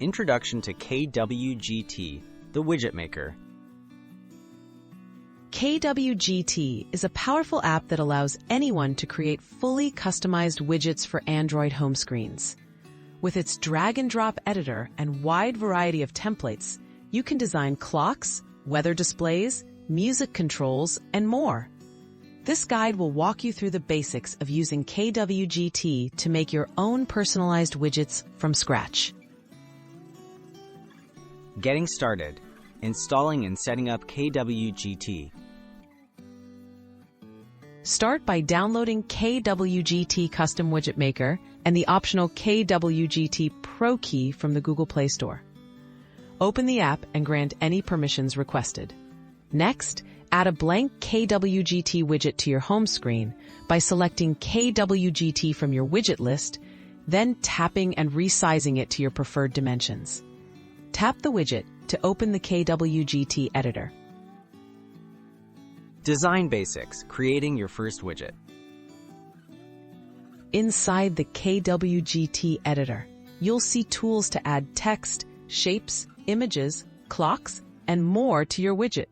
Introduction to KWGT, the widget maker. KWGT is a powerful app that allows anyone to create fully customized widgets for Android home screens. With its drag-and-drop editor and wide variety of templates, you can design clocks, weather displays, music controls, and more. This guide will walk you through the basics of using KWGT to make your own personalized widgets from scratch. Getting started. Installing and setting up KWGT. Start by downloading KWGT Custom Widget Maker and the optional KWGT Pro key from the Google Play Store. Open the app and grant any permissions requested. Next, add a blank KWGT widget to your home screen by selecting KWGT from your widget list, then tapping and resizing it to your preferred dimensions. Tap the widget to open the KWGT editor. Design basics, creating your first widget. Inside the KWGT editor, you'll see tools to add text, shapes, images, clocks, and more to your widget.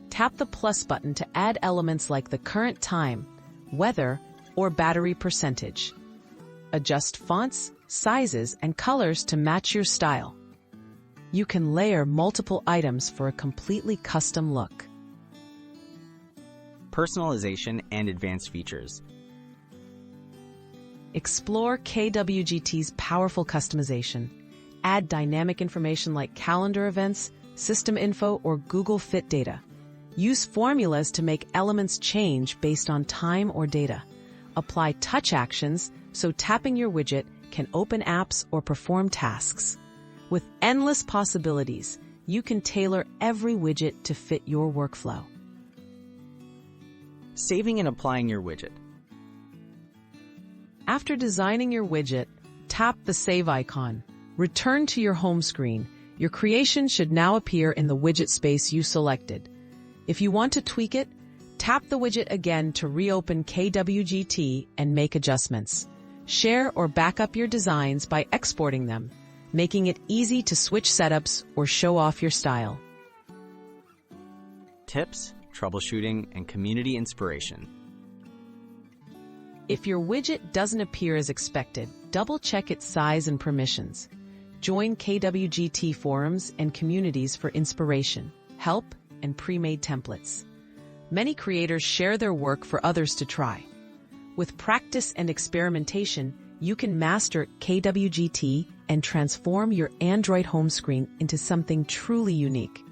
Tap the plus button to add elements like the current time, weather, or battery percentage. Adjust fonts, sizes, and colors to match your style. You can layer multiple items for a completely custom look. Personalization and advanced features. Explore KWGT's powerful customization. Add dynamic information like calendar events, system info, or Google Fit data. Use formulas to make elements change based on time or data. Apply touch actions so tapping your widget can open apps or perform tasks. With endless possibilities, you can tailor every widget to fit your workflow. Saving and applying your widget. After designing your widget, tap the Save icon. Return to your home screen. Your creation should now appear in the widget space you selected. If you want to tweak it, tap the widget again to reopen KWGT and make adjustments. Share or back up your designs by exporting them, making it easy to switch setups or show off your style. Tips, troubleshooting, and community inspiration. If your widget doesn't appear as expected, double-check its size and permissions. Join KWGT forums and communities for inspiration, help, and pre-made templates. Many creators share their work for others to try. With practice and experimentation, you can master KWGT and transform your Android home screen into something truly unique.